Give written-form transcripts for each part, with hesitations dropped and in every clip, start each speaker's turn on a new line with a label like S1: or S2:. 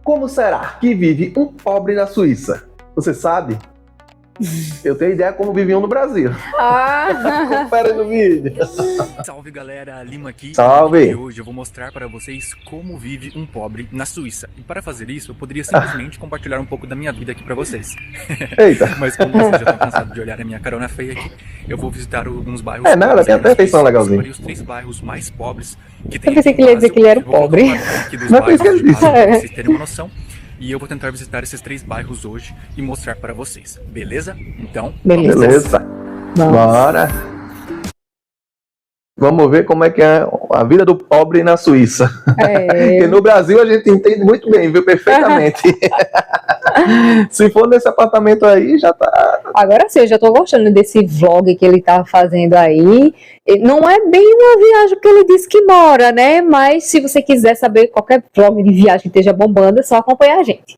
S1: Como será que vive um pobre na Suíça? Você sabe? Eu tenho ideia como viviam no Brasil. Confere no vídeo.
S2: Salve galera, Lima aqui.
S1: Salve.
S2: E hoje eu vou mostrar para vocês como vive um pobre na Suíça. E para fazer isso, eu poderia simplesmente compartilhar um pouco da minha vida aqui para vocês.
S1: Eita.
S2: Mas como vocês já estão cansados de olhar a minha carona feia aqui, eu vou visitar alguns bairros.
S1: É, não, ela tem até atenção legalzinha.
S2: Os 3 bairros mais pobres que tem.
S3: Eu pensei que ele ia dizer que ele era pobre.
S1: Não é isso que ele disse.
S2: Para vocês terem uma noção. E eu vou tentar visitar esses 3 bairros hoje e mostrar para vocês, beleza? Então,
S1: beleza. Bora. Vamos ver como é que é a vida do pobre na Suíça. Porque no Brasil a gente entende muito bem, viu? Perfeitamente. Se for nesse apartamento aí, já tá...
S3: Agora sim, eu já tô gostando desse vlog que ele tá fazendo aí. Não é bem uma viagem que ele disse que mora, né? Mas se você quiser saber qualquer vlog de viagem que esteja bombando, é só acompanhar a gente.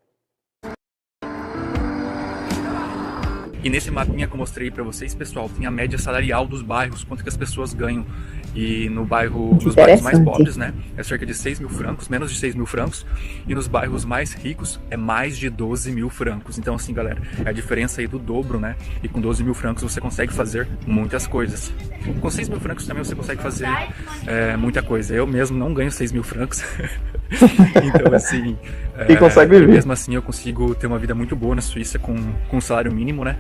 S2: E nesse mapinha que eu mostrei pra vocês, pessoal, tem a média salarial dos bairros, quanto que as pessoas ganham. E no bairro, nos bairros mais pobres, né, é cerca de 6 mil francos, menos de 6 mil francos. E nos bairros mais ricos é mais de 12 mil francos. Então assim, galera, é a diferença aí do dobro, né? E com 12 mil francos você consegue fazer muitas coisas. Com 6 mil francos também você consegue fazer muita coisa. Eu mesmo não ganho 6 mil francos. Então assim...
S1: E consegue viver.
S2: Mesmo assim eu consigo ter uma vida muito boa na Suíça com um salário mínimo, né?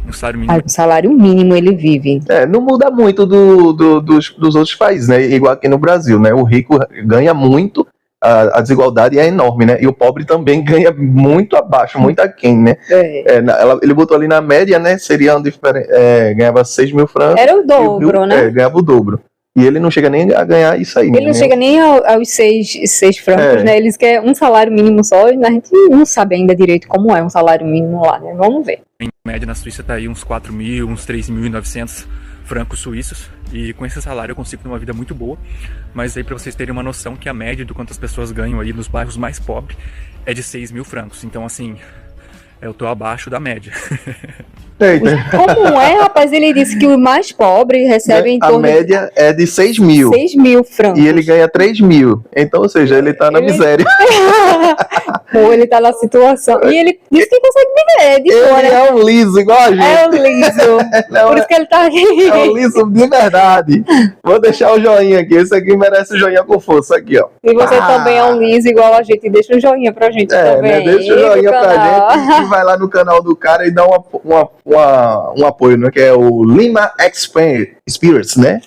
S2: Um salário mínimo.
S3: O salário mínimo ele vive.
S1: Não muda muito dos outros países, né? Igual aqui no Brasil, né? O rico ganha muito, a desigualdade é enorme, né? E o pobre também ganha muito abaixo, muito aquém, né? Ele botou ali na média, né? Seria ganhava 6 mil francos.
S3: Era o dobro, né?
S1: Ganhava o dobro. E ele não chega nem a ganhar isso aí.
S3: Ele não chega nem aos 6 francos, né? Eles querem um salário mínimo só, e a gente não sabe ainda direito como é um salário mínimo lá, né? Vamos ver.
S2: Em média na Suíça tá aí uns 4.000, uns 3.900 francos suíços. E com esse salário eu consigo ter uma vida muito boa. Mas aí pra vocês terem uma noção que a média do quanto as pessoas ganham aí nos bairros mais pobres é de 6 mil francos. Então assim, eu tô abaixo da média.
S1: Eita.
S3: Como é, rapaz? Ele disse que o mais pobre recebe em torno...
S1: A média é de 6 mil.
S3: 6 mil francos.
S1: E ele ganha 3 mil. Então, ou seja, ele tá na miséria.
S3: Pô, ele tá na situação. E ele disse que consegue viver de fora.
S1: Ele é um liso, igual a gente.
S3: É um liso. Por isso que ele tá aqui.
S1: É um liso de verdade. Vou deixar o joinha aqui. Esse aqui merece o joinha com força. Aqui, ó.
S3: E você também é um liso igual a gente. Deixa um joinha pra gente também.
S1: Né? Deixa o joinha pra gente. E vai lá no canal do cara e dá um apoio, né? Que é o Lima Experience, né?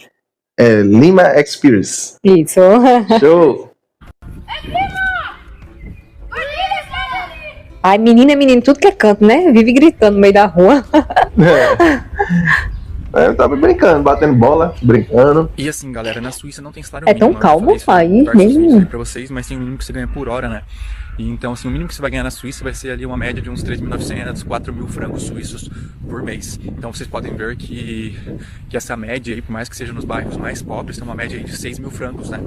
S1: Lima Experience.
S3: Isso.
S1: Show.
S3: Ai, menino, tudo que é canto, né? Vive gritando no meio da rua.
S1: Eu tava brincando, batendo bola, brincando.
S2: E assim, galera, na Suíça não tem salário mínimo.
S3: É tão calmo, pai.
S2: Pra vocês, mas tem um mínimo que você ganha por hora, né? E então, assim, o mínimo que você vai ganhar na Suíça vai ser ali uma média de uns 3.900, 4 mil francos suíços por mês. Então vocês podem ver que essa média aí, por mais que seja nos bairros mais pobres, tem uma média aí de 6 mil francos, né?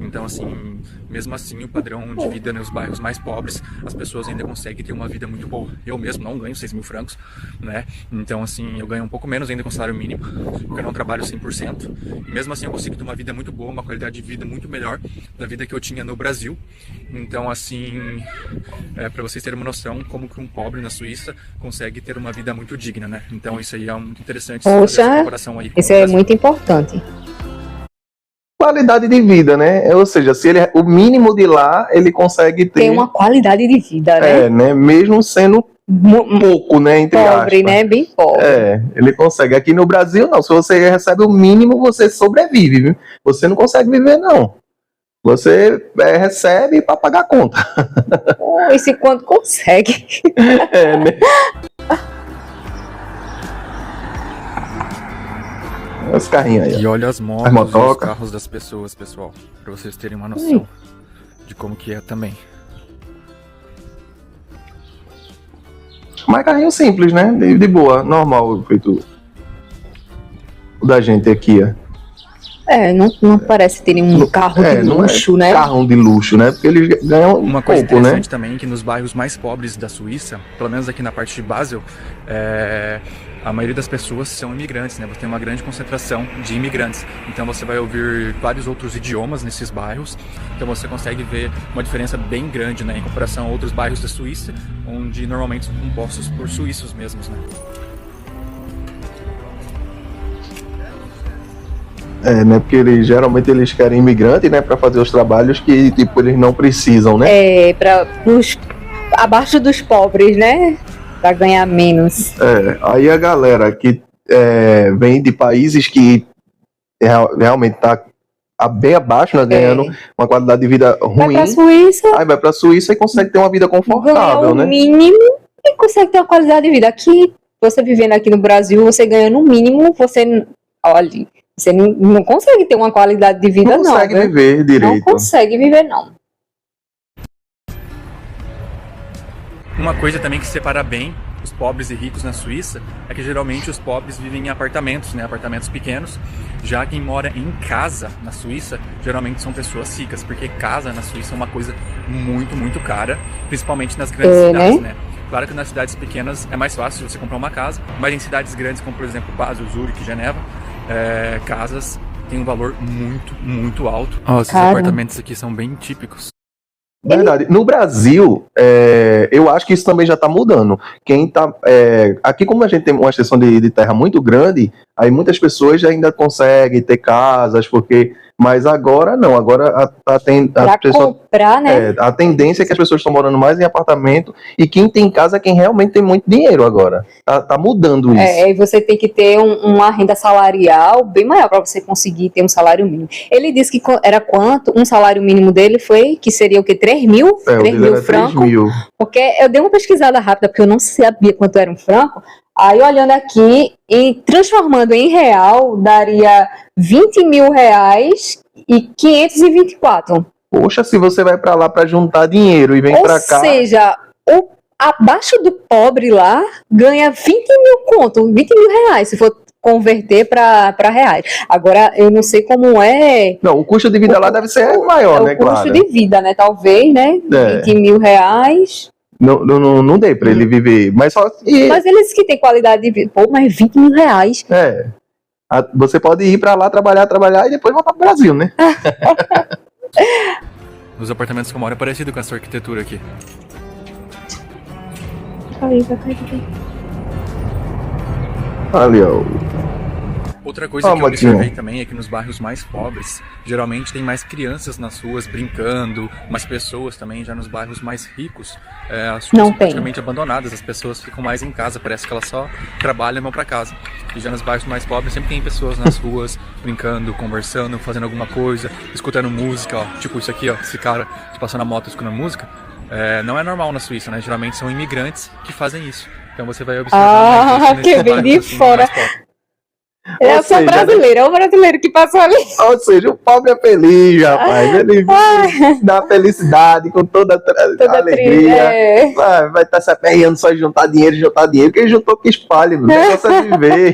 S2: Então, assim, mesmo assim, o padrão de vida nos bairros mais pobres, as pessoas ainda conseguem ter uma vida muito boa. Eu mesmo não ganho 6 mil francos, né? Então, assim, eu ganho um pouco menos ainda com salário mínimo, porque eu não trabalho 100%. E mesmo assim, eu consigo ter uma vida muito boa, uma qualidade de vida muito melhor da vida que eu tinha no Brasil. Então, assim, para vocês terem uma noção como que um pobre na Suíça consegue ter uma vida muito digna, né? Então isso aí é muito interessante.
S3: Poxa,
S2: essa comparação aí
S3: isso é muito importante.
S1: Qualidade de vida, né? Ou seja, se ele o mínimo de lá, ele consegue ter...
S3: Tem uma qualidade de vida, né?
S1: né? Mesmo sendo pouco, né? Entre
S3: pobre,
S1: aspas.
S3: né? Bem pobre.
S1: Ele consegue. Aqui no Brasil, não. Se você recebe o mínimo, você sobrevive, viu? Você não consegue viver, não. Você recebe para pagar a conta.
S3: Esse quanto consegue.
S1: Né? Os carrinhos aí.
S2: E olha as motos e os carros das pessoas, pessoal. Para vocês terem uma noção de como que é também.
S1: Mas carrinho simples, né? De boa, normal, feito o da gente aqui, ó.
S3: Não parece ter nenhum carro de luxo, né?
S1: Carrão de luxo, né? Porque eles ganham
S2: uma coisa
S1: pouco, né?
S2: interessante também, que nos bairros mais pobres da Suíça, pelo menos aqui na parte de Basel, a maioria das pessoas são imigrantes, né? Você tem uma grande concentração de imigrantes. Então você vai ouvir vários outros idiomas nesses bairros. Então você consegue ver uma diferença bem grande, né? Em comparação a outros bairros da Suíça, onde normalmente são compostos por suíços mesmos, né?
S1: Né? Porque geralmente eles querem imigrante, né? Pra fazer os trabalhos que, tipo, eles não precisam, né?
S3: Abaixo dos pobres, né? Pra ganhar menos.
S1: Aí a galera que vem de países que realmente tá bem abaixo, né? Ganhando uma qualidade de vida ruim.
S3: Vai pra Suíça.
S1: Aí vai pra Suíça e consegue ter uma vida confortável,
S3: ganha o
S1: né?
S3: mínimo e consegue ter uma qualidade de vida. Aqui, você vivendo aqui no Brasil, você ganha no mínimo, você não consegue ter uma qualidade de vida, não.
S1: Não consegue viver direito.
S3: Não consegue viver, não.
S2: Uma coisa também que separa bem os pobres e ricos na Suíça é que geralmente os pobres vivem em apartamentos, né? Apartamentos pequenos. Já quem mora em casa na Suíça geralmente são pessoas ricas, porque casa na Suíça é uma coisa muito, muito cara, principalmente nas grandes cidades, né? Claro que nas cidades pequenas é mais fácil você comprar uma casa, mas em cidades grandes como, por exemplo, Basel, Zurique, Geneva, casas têm um valor muito, muito alto. Esses apartamentos aqui são bem típicos.
S1: Verdade. No Brasil, eu acho que isso também já está mudando. Aqui, como a gente tem uma extensão de terra muito grande, aí muitas pessoas ainda conseguem ter casas, mas agora não. Agora
S3: comprar, né?
S1: A tendência é que as pessoas estão morando mais em apartamento, e quem tem casa é quem realmente tem muito dinheiro agora. Tá mudando isso.
S3: E você tem que ter uma renda salarial bem maior para você conseguir ter um salário mínimo. Ele disse que era quanto? Um salário mínimo dele que seria o quê? 3 mil? 3 mil francos? 3 mil. Porque eu dei uma pesquisada rápida, porque eu não sabia quanto era um franco. Aí, olhando aqui, e transformando em real, daria 20 mil reais e 524.
S1: Poxa, se você vai pra lá pra juntar dinheiro e vem pra cá...
S3: Ou seja, abaixo do pobre lá, ganha 20 mil reais, se for converter pra reais. Agora, eu não sei como é...
S1: Não, o custo de vida lá deve ser maior, né, claro.
S3: O custo de vida, né, talvez, né, 20 mil reais...
S1: Não dei pra ele viver, mas
S3: Mas eles que têm qualidade de vida, mas 20 mil reais.
S1: Você pode ir pra lá trabalhar e depois voltar pro Brasil, né?
S2: Os apartamentos que eu moro é parecido com essa arquitetura aqui.
S3: Vai cair.
S1: Ali, ó.
S2: Outra coisa que eu observei também é que nos bairros mais pobres, geralmente tem mais crianças nas ruas brincando, mais pessoas também. Já nos bairros mais ricos, as ruas são praticamente abandonadas, as pessoas ficam mais em casa, parece que elas só trabalham e vão pra casa. E já nos bairros mais pobres sempre tem pessoas nas ruas brincando, conversando, fazendo alguma coisa, escutando música, ó. Tipo isso aqui, ó, esse cara passando a moto escutando música. Não é normal na Suíça, né? Geralmente são imigrantes que fazem isso. Então você vai observar mais isso
S3: que vem de fora. É o brasileiro que passou ali.
S1: Ou seja, o pobre é feliz, rapaz. Ele dá felicidade com toda alegria. Vai estar se aperreando só de juntar dinheiro. Quem juntou que espalhe, não consegue viver.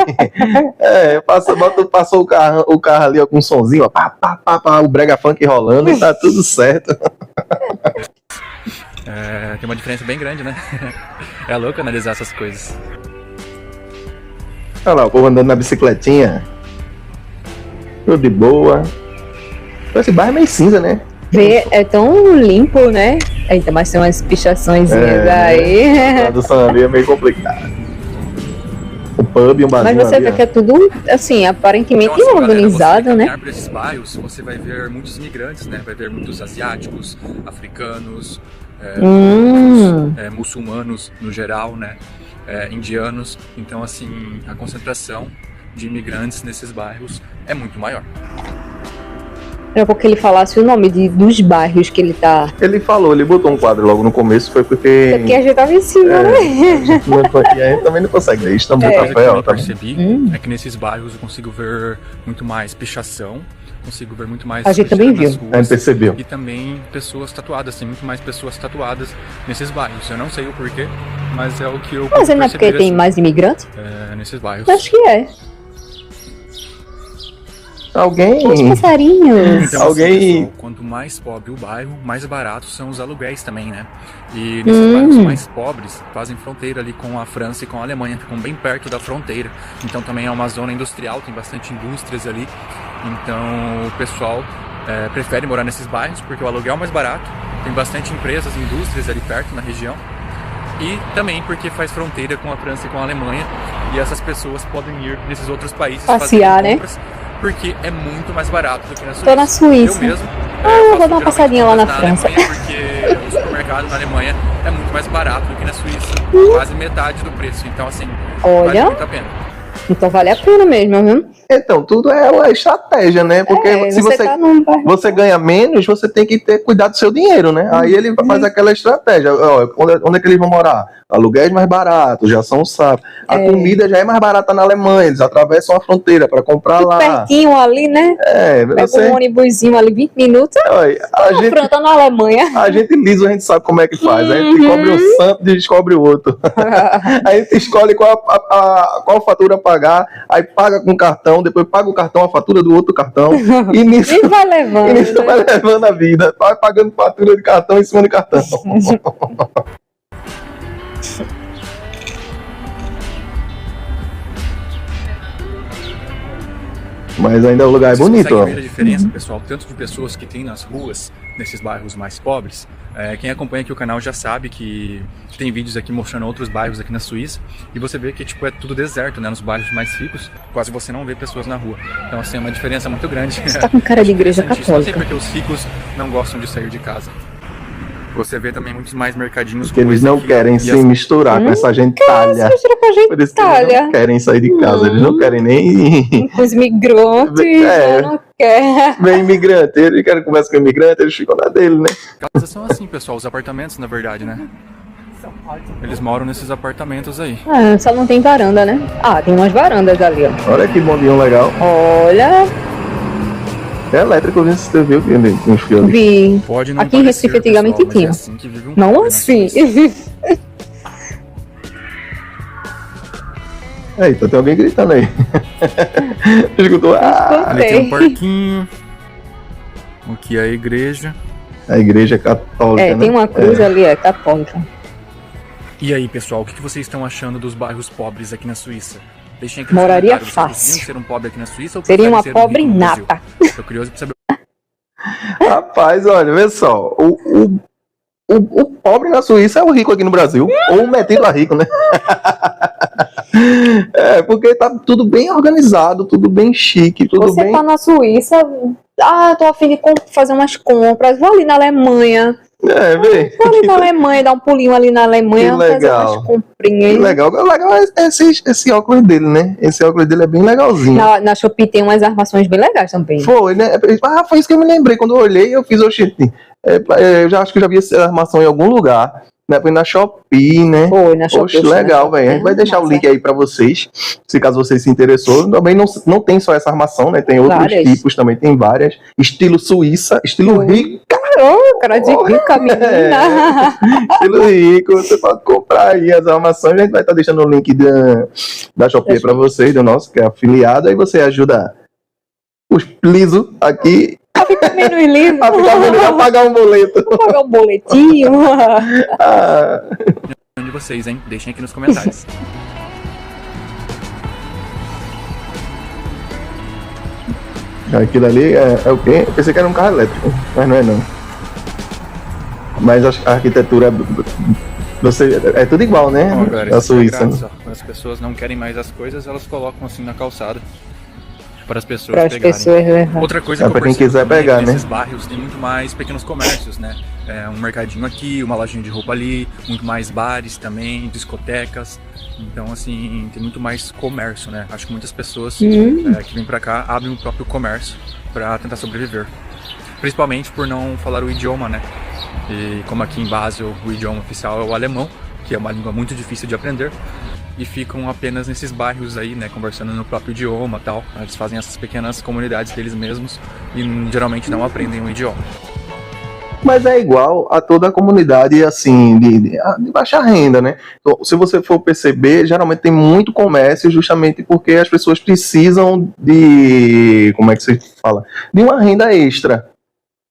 S1: Passou o carro ali ó, com um sonzinho, ó, o brega funk rolando e tá tudo certo.
S2: Tem uma diferença bem grande, né? É louco analisar essas coisas.
S1: Olha lá, o povo andando na bicicletinha. Tudo de boa. Esse bairro é meio cinza, né?
S3: É tão limpo, né? Eita, mas tem umas pichações aí.
S1: A tradução ali é meio complicada. Um pub, um barzinho.
S3: Mas você vê que é tudo, assim, aparentemente então, organizado, né?
S2: Por esses bairros, você vai ver muitos imigrantes, né? Vai ver muitos asiáticos, africanos, muçulmanos no geral, né? Indianos. Então, assim, a concentração de imigrantes nesses bairros é muito maior.
S3: Era porque ele falasse o nome dos bairros que ele tá...
S1: Ele botou um quadro logo no começo, foi porque...
S3: Porque a gente tava em cima, né?
S1: E a gente também não consegue ler, isso também
S2: tá feio. O que eu percebi é que nesses bairros eu consigo ver muito mais pichação, consigo ver muito mais...
S3: A gente também viu.
S1: A gente percebeu.
S2: E também pessoas tatuadas, tem muito mais pessoas tatuadas nesses bairros. Eu não sei o porquê, mas é o que eu
S3: Mas não é porque tem mais imigrantes?
S2: Nesses bairros.
S3: Acho que é.
S1: Alguém...
S3: Os passarinhos.
S2: Então,
S1: Alguém-
S2: assim, pessoal, quanto mais pobre o bairro, mais baratos são os aluguéis também, né? E nesses bairros mais pobres, fazem fronteira ali com a França e com a Alemanha, ficam bem perto da fronteira. Então também é uma zona industrial, tem bastante indústrias ali. Então o pessoal prefere morar nesses bairros porque o aluguel é mais barato, tem bastante empresas, indústrias ali perto na região. E também porque faz fronteira com a França e com a Alemanha, e essas pessoas podem ir nesses outros países
S3: Passear,
S2: fazerem
S3: né?
S2: compras, porque é muito mais barato do que na Suíça.
S3: Tô na Suíça.
S2: Eu mesmo.
S3: eu vou
S2: faço
S3: dar uma
S2: geralmente
S3: passadinha lá na
S2: compras
S3: França.
S2: Alemanha, porque o supermercado na Alemanha é muito mais barato do que na Suíça. Quase metade do preço. Então, assim, vale
S3: Olha,
S2: muito a pena.
S3: então vale a pena mesmo, viu?
S1: Então, tudo é uma estratégia, né? Porque se você
S3: tá num bairro.
S1: você ganha menos, você tem que ter cuidado do seu dinheiro, né? Aí ele faz aquela estratégia. Ó, onde é que eles vão morar? Aluguéis mais baratos, já são sapos. A comida já é mais barata na Alemanha, eles atravessam a fronteira para comprar
S3: Tudo
S1: lá.
S3: pertinho ali, né? Pega
S1: Você...
S3: um ônibusinho ali, 20 minutos.
S1: Olha, a gente...
S3: França, tá na Alemanha.
S1: A gente liso, a gente sabe como é que faz. A gente descobre um santo e descobre o outro. A gente escolhe qual fatura pagar, aí paga com cartão, depois paga o cartão, a fatura do outro cartão. E nisso,
S3: E vai levando.
S1: e nisso vai levando a vida. Vai pagando fatura de cartão em cima de cartão. Mas ainda o lugar é
S2: Vocês
S1: bonito, ó.
S2: conseguem ver a diferença, pessoal, tanto de pessoas que tem nas ruas, nesses bairros mais pobres. Quem acompanha aqui o canal já sabe que tem vídeos aqui mostrando outros bairros aqui na Suíça, e você vê que tipo, é tudo deserto, né? Nos bairros mais ricos, quase você não vê pessoas na rua. Então, assim, é uma diferença muito grande.
S3: Você tá com cara de igreja
S2: Não sei
S3: católica.
S2: porque os ricos não gostam de sair de casa. Você vê também muitos mais mercadinhos
S1: Porque eles
S2: esse
S1: não
S2: aqui,
S1: querem
S2: e
S1: se
S2: as-
S1: misturar com essa gentalha.
S3: Mistura com a gente,
S1: Por isso que eles
S3: Itália.
S1: não querem sair de casa, eles não querem nem...
S3: Os migrantes
S1: É.
S3: já não quer.
S1: Vem imigrante, eles querem conversar com imigrante, eles ficam na dele, né?
S2: Casas são assim, pessoal, os apartamentos, na verdade, né? Eles moram nesses apartamentos aí.
S3: Só não tem varanda, né? Tem umas varandas ali, ó.
S1: Olha que bondinho legal.
S3: Olha,
S1: É elétrico, você viu que ele enfiou ali.
S3: vi.
S2: Pode não
S3: Aqui em
S2: parecer,
S3: Recife antigamente
S2: pessoal, mas
S3: tinha.
S2: É assim que vive um
S3: Não
S2: pobre na
S3: assim.
S2: Suíça.
S1: Eita, tem alguém gritando aí. Escutou?
S2: Ali tem um
S3: Tem.
S2: parquinho. Aqui é a igreja.
S1: A igreja católica, né?
S3: Tem uma cruz ali, é católica.
S2: E aí, pessoal, o que vocês estão achando dos bairros pobres aqui na Suíça? Deixem aqui nos
S3: Moraria
S2: comentários. Vocês
S3: fácil.
S2: gostariam de ser um pobre aqui na Suíça ou
S3: Seria
S2: preferem
S3: uma
S2: ser um
S3: pobre
S2: rico no Brasil?
S3: nata.
S2: Tô curioso pra saber.
S1: Rapaz, olha, vê só. O pobre na Suíça é o rico aqui no Brasil. Ou metido a rico, né? Porque tá tudo bem organizado, tudo bem chique, tudo
S3: Você
S1: bem...
S3: tá na Suíça, tô a fim de fazer umas compras, vou ali na Alemanha.
S1: Vê.
S3: Vou ali na Alemanha, dar um pulinho ali na Alemanha,
S1: Que
S3: fazer
S1: legal.
S3: umas comprinhas.
S1: Que legal. O legal é esse óculos dele, né? Esse óculos dele é bem legalzinho.
S3: Na Shopee tem umas armações bem legais também.
S1: Foi, né? Foi isso que eu me lembrei. Quando eu olhei, eu fiz o shit. Eu já acho que eu já vi essa armação em algum lugar. Né? Foi na Shopee, né?
S3: Foi, na Shopee.
S1: Poxa, legal, velho. A gente vai deixar o link aí pra vocês, se caso vocês se interessou. Também não tem só essa armação, né? Tem outros
S3: Várias.
S1: tipos também, tem várias. Estilo Suíça, estilo rico,
S3: Cara de rica, menina.
S1: estilo rico. Você pode comprar aí as armações. A gente vai estar deixando o link da Shopee pra vocês, do nosso, que é afiliado. Aí você ajuda os plisos aqui
S3: Fica menos livre.
S1: a pagar um boleto.
S3: Vou pagar um boletinho.
S1: Ah,
S2: De vocês, hein? Deixem aqui nos comentários.
S1: aquilo ali é o quê? Eu pensei que era um carro elétrico, mas não é não. Mas a arquitetura é tudo igual, né?
S2: Ó, galera,
S1: Da
S2: isso é
S1: Suíça.
S2: grátis, ó. Quando as pessoas não querem mais as coisas, elas colocam assim na calçada para as pessoas
S3: Para as
S2: pegarem.
S3: pessoas levar.
S2: Outra coisa
S1: É
S2: que eu
S1: pra quem
S2: percebo
S1: quiser
S2: também é
S1: pegar,
S2: que
S1: né?
S2: nesses bairros tem muito mais pequenos comércios, né? Um mercadinho aqui, uma lojinha de roupa ali, muito mais bares também, discotecas. Então, assim, tem muito mais comércio, né? Acho que muitas pessoas que vêm pra cá abrem o próprio comércio para tentar sobreviver. Principalmente por não falar o idioma, né? E como aqui em Basel o idioma oficial é o alemão, que é uma língua muito difícil de aprender, e ficam apenas nesses bairros aí, né, conversando no próprio idioma e tal. Eles fazem essas pequenas comunidades deles mesmos e geralmente não aprendem o idioma.
S1: Mas é igual a toda a comunidade, assim, de baixa renda, né? Então, se você for perceber, geralmente tem muito comércio justamente porque as pessoas precisam de, como é que se fala? De uma renda extra.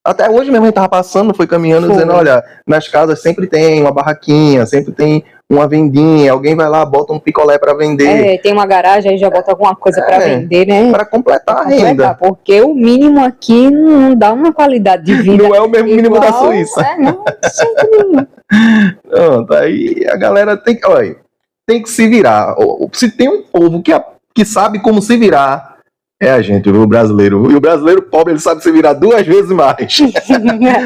S1: Até hoje mesmo a gente tava passando, foi caminhando, dizendo, olha, nas casas sempre tem uma barraquinha, sempre tem uma vendinha, alguém vai lá, bota um picolé para vender.
S3: Tem uma garagem, aí já bota alguma coisa para vender, né?
S1: Para completar a renda.
S3: Porque o mínimo aqui não dá uma qualidade de vida.
S1: Não é o mesmo mínimo da Suíça.
S3: Não, sempre.
S1: Pronto, aí a galera tem que se virar. Se tem um povo que sabe como se virar, é a gente, o brasileiro. E o brasileiro pobre, ele sabe se virar 2 vezes mais.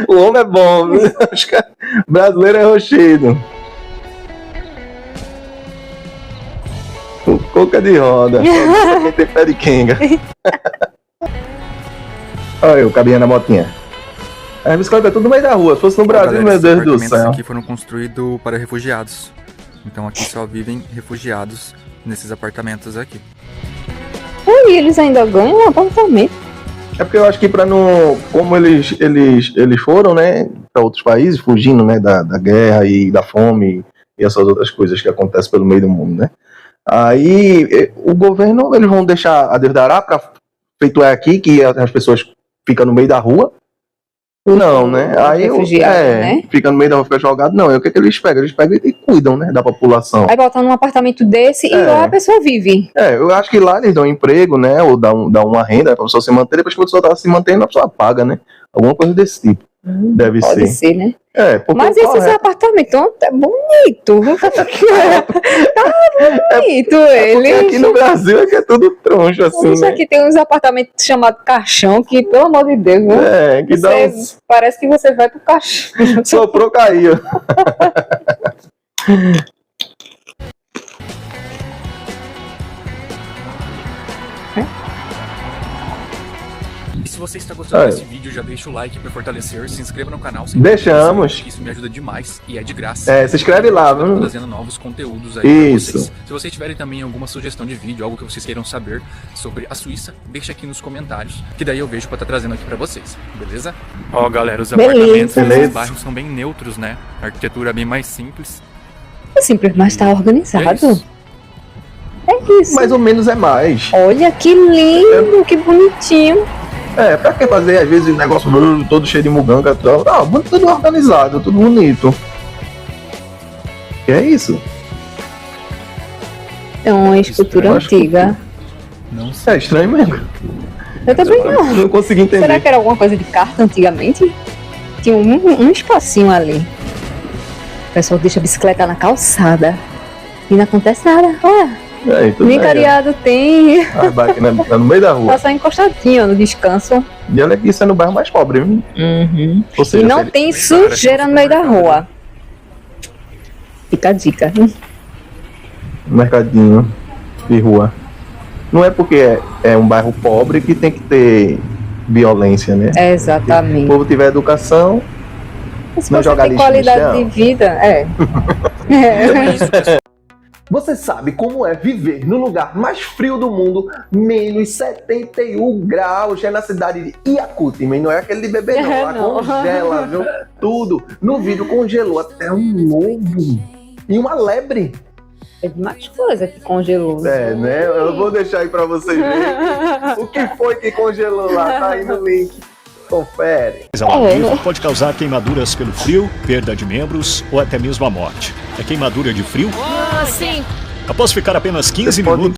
S1: O homem é bom, viu? O brasileiro é rochedo. O coca de roda. Só quem tem pé de quenga. Olha eu, cabinha na motinha. A bicicleta é tudo no meio da rua. Se fosse no Brasil,
S2: galera,
S1: meu Deus do
S2: céu. Esses
S1: céu.
S2: aqui foram construídos para refugiados. Então aqui só vivem refugiados nesses apartamentos aqui.
S3: E eles ainda ganham um apartamento.
S1: É porque eu acho que para não... Como eles foram, né, para outros países, fugindo, né, da guerra e da fome e essas outras coisas que acontecem pelo meio do mundo, né? Aí o governo, eles vão deixar a Deus dará para feito é aqui, que as pessoas ficam no meio da rua. Não, né? Aí
S3: né?
S1: Fica no meio da rua, fica jogado. Não, o que eles pegam? Eles pegam e cuidam, né, da população.
S3: Aí botam num apartamento desse e lá a pessoa vive.
S1: Eu acho que lá eles dão emprego, né? Ou dão uma renda pra pessoa se manter. Depois que a pessoa tá se mantendo, a pessoa paga, né? Alguma coisa desse tipo. Deve ser.
S3: Pode ser, né?
S1: Porque
S3: mas esse apartamento é bonito. Tá bonito ele.
S1: Porque aqui no Brasil é que é tudo troncho, assim,
S3: isso
S1: né?
S3: aqui tem uns apartamentos chamados caixão, que pelo amor de Deus, viu?
S1: Que dá uns...
S3: Parece que você vai pro caixão.
S1: Soprou, caiu.
S2: E se você está gostando desse vídeo, já deixa o like para fortalecer, se inscreva no canal.
S1: Deixamos.
S2: Isso me ajuda demais e é de graça.
S1: Se inscreve lá, viu?
S2: Trazendo novos conteúdos aí pra vocês. Se vocês tiverem também alguma sugestão de vídeo, algo que vocês queiram saber sobre a Suíça, deixa aqui nos comentários, que daí eu vejo pra estar trazendo aqui pra vocês, beleza? Ó, galera, os apartamentos dos bairros são bem neutros, né? A arquitetura é bem mais simples.
S3: É simples, mas tá organizado. É isso.
S1: Mais ou menos é mais.
S3: Olha que lindo, que bonitinho.
S1: Pra que fazer, às vezes, o negócio todo cheio de muganga? Não, tudo organizado, tudo bonito. E é isso.
S3: É uma escultura antiga.
S1: Não sei. É estranho mesmo.
S3: Eu também não.
S1: Não consegui entender.
S3: Será que era alguma coisa de carta antigamente? Tinha um espacinho ali. O pessoal deixa a bicicleta na calçada. E não acontece nada. Nem cariado tem.
S1: A bike tá no meio da rua.
S3: Tá só encostadinho no descanso.
S1: E olha que isso é no bairro mais pobre, viu? Ou seja,
S3: e não tem sujeira no meio da rua. Fica a dica.
S1: Mercadinho de rua. Não é porque é um bairro pobre que tem que ter violência, né?
S3: Exatamente.
S1: Se o povo tiver educação,
S3: se
S1: não
S3: você
S1: joga
S3: tem
S1: lixo
S3: qualidade de vida,
S1: Você sabe como é viver no lugar mais frio do mundo, menos 71 graus, é na cidade de Iacuti, mas não é aquele de bebê não, lá congela, viu? Tudo. No vídeo congelou até um lobo e uma lebre.
S3: É mais coisa que congelou.
S1: Né? Eu vou deixar aí pra vocês verem o que foi que congelou lá, tá aí no link. Confere.
S4: Pode causar queimaduras pelo frio, perda de membros ou até mesmo a morte. É queimadura de frio?
S5: Sim.
S4: Após ficar apenas 15 minutos...